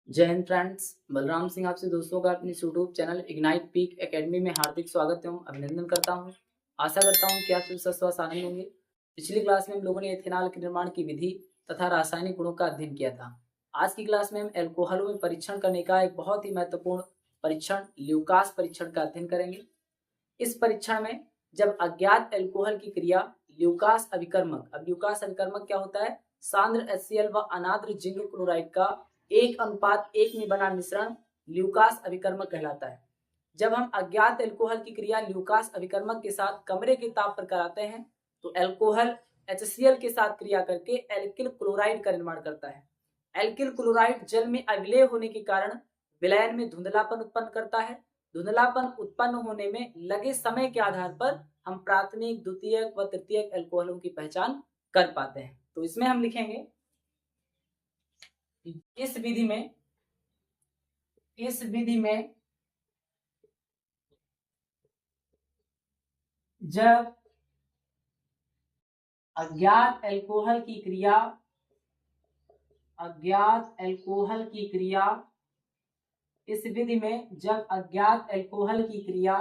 जय हिंद फ्रेंड्स, बलराम सिंह आपसे दोस्तों का अपने YouTube channel ignite peak academy में हार्दिक स्वागत एवं अभिनंदन करता हूं। आशा करता हूं कि आप सभी स्वस्थ आनंद होंगे। पिछली क्लास में हम लोगों ने एथेनॉल के निर्माण की विधि तथा रासायनिक गुणों का अध्ययन किया था। आज की क्लास में हम एल्कोहलों में परीक्षण करने का एक बहुत ही महत्वपूर्ण परीक्षण ल्यूकास परीक्षण का अध्ययन करेंगे। इस परीक्षण में जब अज्ञात एल्कोहल की क्रिया ल्यूकास अभिकर्मक, अब ल्यूकास अभिकर्मक क्या होता है? सांद्र HCl व अनाद्र जिंक क्लोराइड का 1:1 में बना मिश्रण ल्यूकास अभिकर्मक कहलाता है। जब हम अज्ञात एल्कोहल की क्रिया ल्यूकास अभिकर्मक के साथ कमरे के ताप पर कराते हैं तो एल्कोहल HCl के साथ क्रिया करके एल्किल क्लोराइड का निर्माण करता है। एल्किल क्लोराइड जल में अविलेय होने के कारण विलयन में धुंधलापन उत्पन्न करता है। धुंधलापन उत्पन्न होने में लगे समय के आधार पर हम प्राथमिक, द्वितीयक व तृतीयक एल्कोहलों की पहचान कर पाते हैं। तो इसमें हम लिखेंगे इस विधि में जब अज्ञात एल्कोहल की क्रिया इस विधि में जब अज्ञात एल्कोहल की क्रिया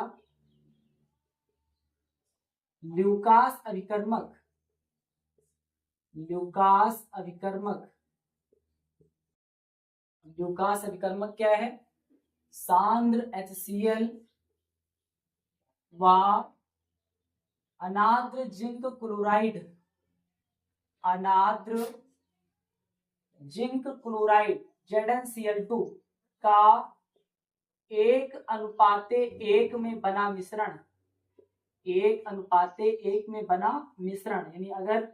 ल्यूकास अभिकर्मक क्या है? सांद्र HCl व अनाद्र जिंक क्लोराइड ZnCl2 का 1:1 में बना मिश्रण यानी अगर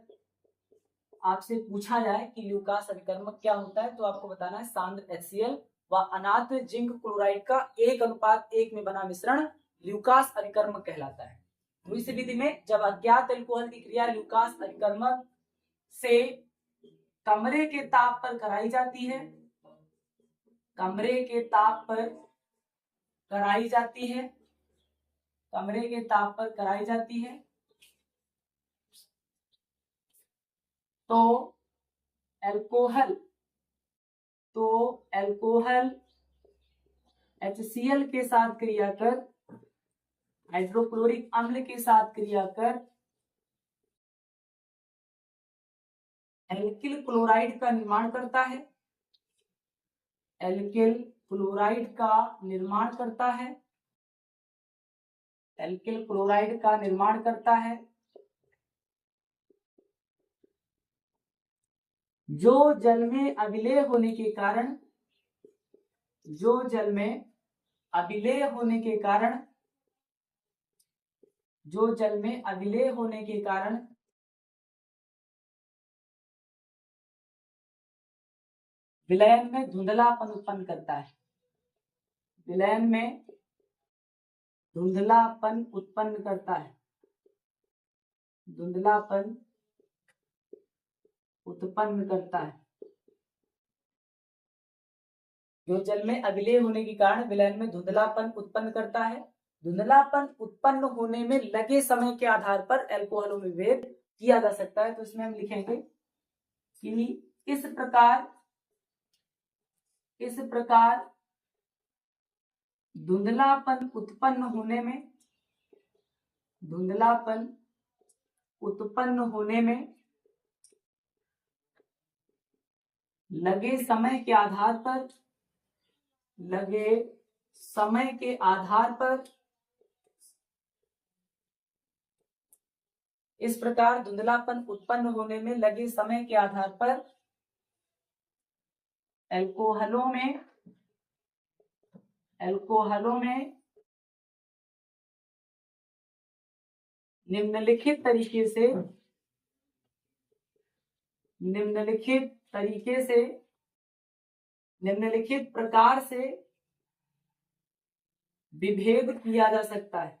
आपसे पूछा जाए कि ल्यूकास अभिकर्मक क्या होता है तो आपको बताना है सांद्र HCl व अनाद्र जिंक क्लोराइड का 1:1 में बना मिश्रण ल्यूकास अभिकर्मक कहलाता है। तो इस विधि में जब अज्ञात एल्कोहल की क्रिया ल्यूकास अभिकर्मक से कमरे के ताप पर कराई जाती है तो एल्कोहल HCl के साथ क्रिया कर हाइड्रोक्लोरिक अम्ल के साथ क्रिया कर एल्किल क्लोराइड का निर्माण करता है। एल्किल क्लोराइड का निर्माण करता है जो जल में अविलेय होने के कारण विलयन में धुंधलापन उत्पन्न करता है। जो जल में अविलेय होने के कारण विलयन में धुंधलापन उत्पन्न करता है। धुंधलापन उत्पन्न होने में लगे समय के आधार पर एल्कोहलों में भेद किया जा सकता है। तो इसमें हम लिखेंगे कि इस प्रकार धुंधलापन उत्पन्न होने में लगे समय के आधार पर इस प्रकार धुंधलापन उत्पन्न होने में लगे समय के आधार पर एल्कोहलों में निम्नलिखित प्रकार से विभेद किया जा सकता है।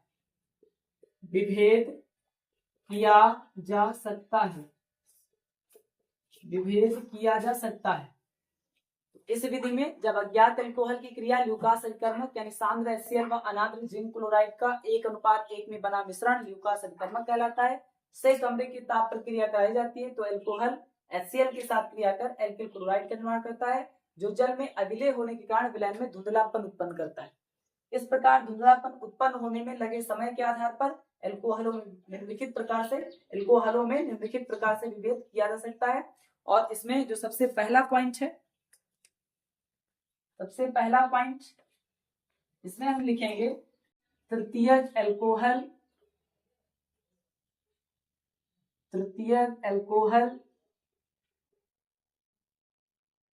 इस विधि में जब अज्ञात एल्कोहल की क्रिया ल्यूकास अभिकर्मक यानी सांद्र HCl व अनाद्र जिंक क्लोराइड का 1:1 में बना मिश्रण ल्यूकास अभिकर्मक कहलाता है। से कमरे के ताप पर क्रिया कराई जाती है तो एल्कोहल HCl के साथ क्रिया कर एल्किल क्लोराइड का निर्माण करता है। जो जल में अविलेय होने के कारण विलयन में धुंधलापन उत्पन्न करता है। इस प्रकार धुंधलापन उत्पन्न होने में लगे समय के आधार पर एल्कोहलों में निम्नलिखित प्रकार से विभेद किया जा सकता है। और इसमें जो सबसे पहला पॉइंट इसमें हम लिखेंगे तृतीयक एल्कोहल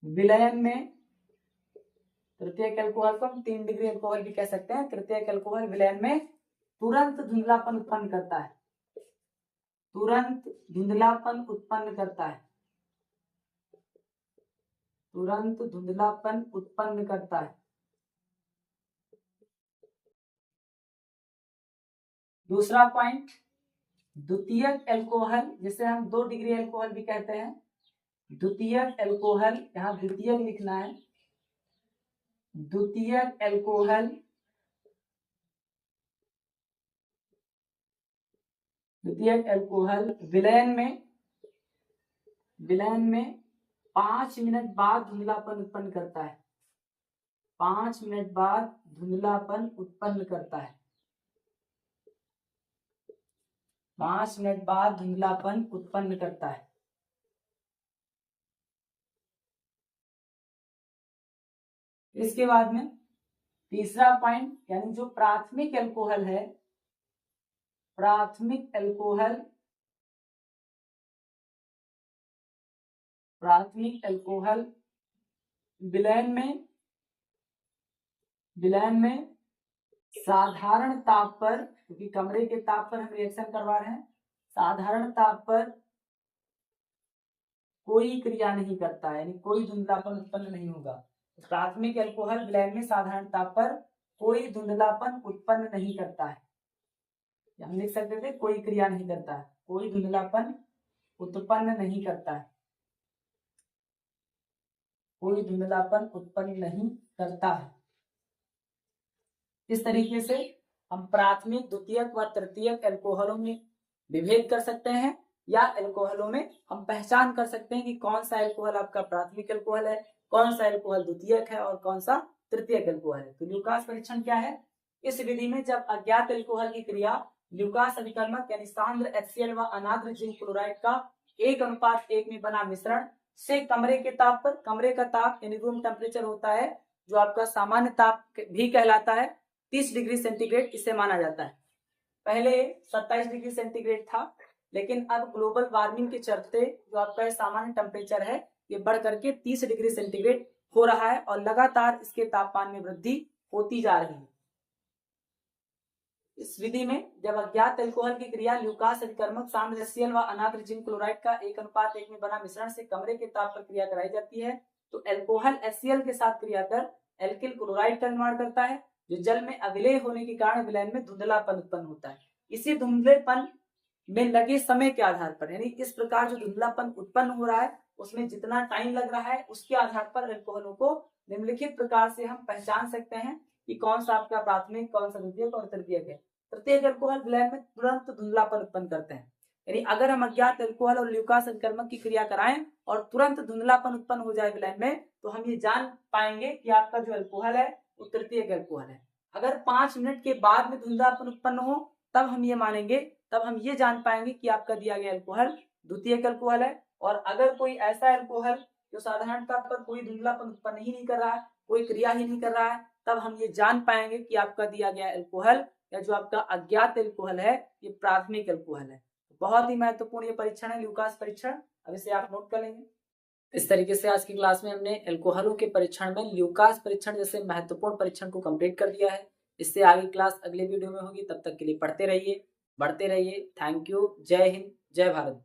विलयन में, तृतीयक एल्कोहल को हम 3 डिग्री एल्कोहल भी कह सकते हैं। तृतीयक एल्कोहल विलयन में तुरंत धुंधलापन उत्पन्न करता है, तुरंत धुंधलापन उत्पन्न करता है। दूसरा पॉइंट द्वितीयक एल्कोहल, जिसे हम 2 डिग्री एल्कोहल भी कहते हैं। द्वितीयक एल्कोहल, यहाँ द्वितीयक लिखना है। द्वितीयक एल्कोहल विलयन में 5 मिनट बाद धुंधलापन उत्पन्न करता है। 5 मिनट बाद धुंधलापन उत्पन्न करता है। 5 मिनट बाद धुंधलापन उत्पन्न करता है। इसके बाद में तीसरा पॉइंट, यानी जो प्राथमिक एल्कोहल विलयन में साधारण ताप पर, क्योंकि कमरे के ताप पर हम रिएक्शन करवा रहे हैं, साधारण ताप पर कोई क्रिया नहीं करता है, यानी कोई धुंधलापन उत्पन्न नहीं होगा। प्राथमिक एल्कोहल विलयन में साधारण ताप पर कोई धुंधलापन उत्पन्न नहीं करता है। हम लिख सकते थे कोई क्रिया नहीं करता है, कोई धुंधलापन उत्पन्न नहीं करता है, कोई धुंधलापन उत्पन्न नहीं करता है। इस तरीके से हम प्राथमिक, द्वितीयक व तृतीयक एल्कोहलों में विभेद कर सकते हैं, या एल्कोहलों में हम पहचान कर सकते हैं कि कौन सा एल्कोहल आपका प्राथमिक एल्कोहल है, कौन सा एल्कोहल द्वितीयक है और कौन सा तृतीयक एल्कोहल है। तो ल्यूकास परीक्षण क्या है? इस विधि में जब अज्ञात एल्कोहल की क्रिया ल्यूकास अभिकर्मक यानी सांद्र HCl व अनाद्र जिंक क्लोराइड का 1:1 में बना मिश्रण से कमरे के ताप पर, कमरे का ताप यानी रूम टेम्परेचर होता है, जो आपका सामान्य ताप भी कहलाता है, 30 डिग्री सेंटीग्रेड इसे माना जाता है। पहले 27 डिग्री सेंटीग्रेड था, लेकिन अब ग्लोबल वार्मिंग के चलते जो आपका सामान्य टेम्परेचर है ये बढ़ करके 30 डिग्री सेंटीग्रेड हो रहा है और लगातार इसके तापमान में वृद्धि होती जा रही है। इस विधि में जब अज्ञात एल्कोहल की क्रिया ल्यूकास अभिकर्मक सांद्र HCl व अनाद्र जिंक क्लोराइड का 1:1 में बना मिश्रण से कमरे के ताप पर क्रिया कराई जाती है, तो एल्कोहल HCl के साथ क्रिया कर एल्किल क्लोराइड का निर्माण करता है, जो जल में अविलेय होने के कारण विलयन में धुंधलापन उत्पन्न होता है। इसी धुंधलेपन में लगे समय के आधार पर, यानी इस प्रकार जो धुंधलापन उत्पन्न हो रहा है उसमें जितना टाइम लग रहा है उसके आधार पर एल्कोहलों को निम्नलिखित प्रकार से हम पहचान सकते हैं कि कौन सा आपका प्राथमिक, कौन सा द्वितीयक और तृतीयक है। तृतीयक एल्कोहल विलयन में तुरंत धुंधलापन उत्पन्न करते हैं, यानी अगर हम अज्ञात एल्कोहल और ल्यूकास अभिकर्मक की क्रिया कराएं और तुरंत धुंधलापन उत्पन्न हो जाए विलयन में, तो हम ये जान पाएंगे कि आपका जो एल्कोहल है वो तृतीयक एल्कोहल है। अगर 5 मिनट के बाद में धुंधलापन उत्पन्न हो तब हम ये मानेंगे, तब हम ये जान पाएंगे कि आपका दिया गया एल्कोहल द्वितीयक एल्कोहल है। और अगर कोई ऐसा एल्कोहल जो साधारण ताप पर कोई धुंधलापन उत्पन्न ही नहीं कर रहा है, कोई क्रिया ही नहीं कर रहा है, तब हम ये जान पाएंगे कि आपका दिया गया एल्कोहल या जो आपका अज्ञात एल्कोहल है ये प्राथमिक एल्कोहल है। बहुत ही महत्वपूर्ण ये परीक्षण है ल्यूकास परीक्षण, अब इसे आप नोट कर लेंगे। इस तरीके से आज की क्लास में हमने एल्कोहलों के परीक्षण में ल्यूकास परीक्षण जैसे महत्वपूर्ण परीक्षण को कंप्लीट कर दिया है। इससे आगे क्लास अगले वीडियो में होगी, तब तक के लिए पढ़ते रहिए, बढ़ते रहिए। Thank you. जय हिंद, जय भारत।